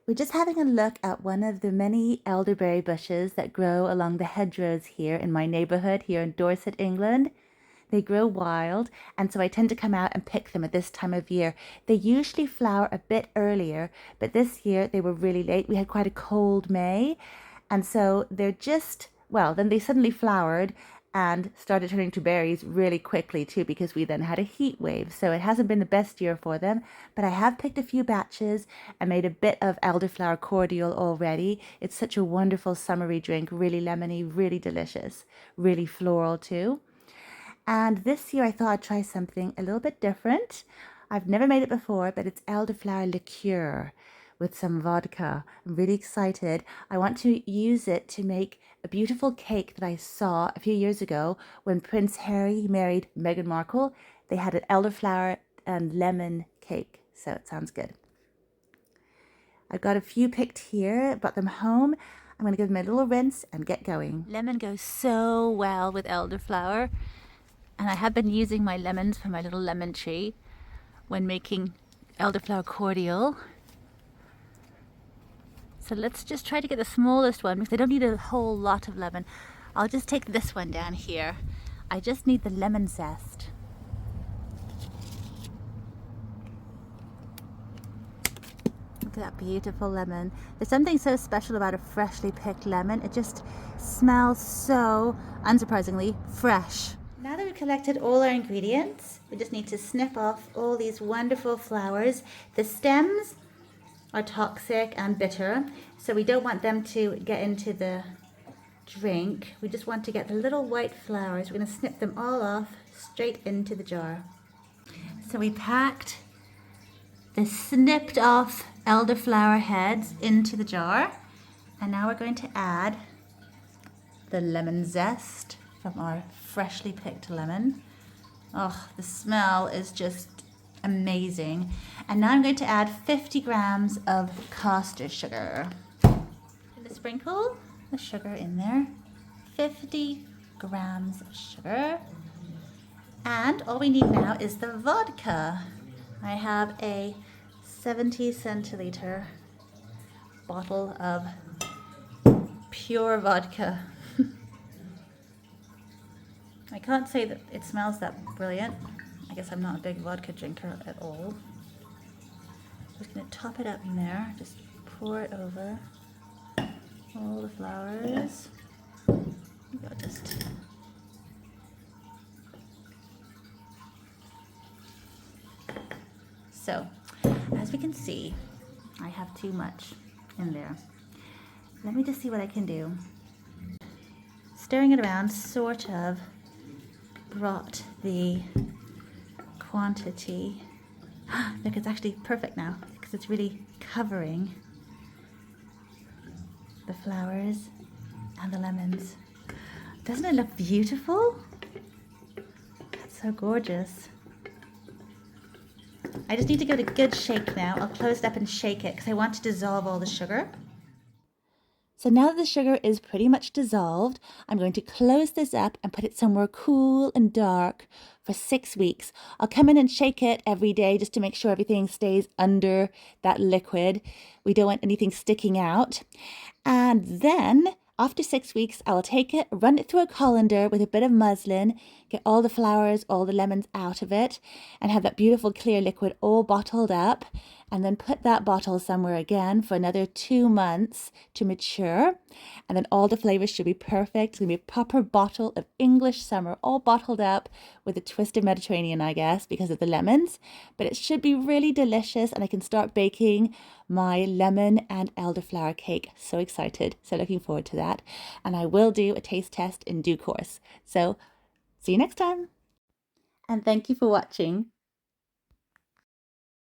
We're just having a look at one of the many elderberry bushes that grow along the hedgerows here in my neighborhood here in Dorset, England. They grow wild, and so I tend to come out and pick them at this time of year. They usually flower a bit earlier, but this year they were really late. We had quite a cold May, and so they're just, well, then they suddenly flowered and started turning to berries really quickly too, because we then had a heat wave. So it hasn't been the best year for them, but I have picked a few batches and made a bit of elderflower cordial already. It's such a wonderful summery drink, really lemony, really delicious, really floral too. And this year I thought I'd try something a little bit different. I've never made it before, but it's elderflower liqueur with some vodka. I'm really excited. I want to use it to make a beautiful cake that I saw a few years ago when Prince Harry married Meghan Markle. They had an elderflower and lemon cake, so it sounds good. I've got a few picked here, brought them home. I'm going to give them a little rinse and get going. Lemon goes so well with elderflower, and I have been using my lemons from my little lemon tree when making elderflower cordial. So let's just try to get the smallest one because I don't need a whole lot of lemon. I'll just take this one down here. I just need the lemon zest. Look at that beautiful lemon. There's something so special about a freshly picked lemon. It just smells so, unsurprisingly, fresh. Now that we've collected all our ingredients, we just need to snip off all these wonderful flowers. The stems are toxic and bitter, so we don't want them to get into the drink. We just want to get the little white flowers. We're going to snip them all off straight into the jar. So we packed the snipped off elderflower heads into the jar, and now we're going to add the lemon zest from our freshly picked lemon. Oh, the smell is just amazing. And now I'm going to add 50 grams of caster sugar. And sprinkle the sugar in there. 50 grams of sugar. And all we need now is the vodka. I have a 70 centiliter bottle of pure vodka. I can't say that it smells that brilliant. I guess I'm not a big vodka drinker at all. I'm just going to top it up in there. Just pour it over all the flowers. So, as we can see, I have too much in there. Let me just see what I can do. Stirring it around sort of brought the quantity. Look, it's actually perfect now because it's really covering the flowers and the lemons. Doesn't it look beautiful? That's so gorgeous. I just need to give it a good shake now. I'll close it up and shake it because I want to dissolve all the sugar. So now that the sugar is pretty much dissolved, I'm going to close this up and put it somewhere cool and dark for 6 weeks. I'll come in and shake it every day just to make sure everything stays under that liquid. We don't want anything sticking out. And then after 6 weeks, I will take it, run it through a colander with a bit of muslin, get all the flowers, all the lemons out of it, and have that beautiful clear liquid all bottled up, and then put that bottle somewhere again for another 2 months to mature. And then all the flavors should be perfect. It's going to be a proper bottle of English summer, all bottled up with a twist of Mediterranean, I guess, because of the lemons. But it should be really delicious, and I can start baking my lemon and elderflower cake. So excited. So looking forward to that. And I will do a taste test in due course. So see you next time. And thank you for watching.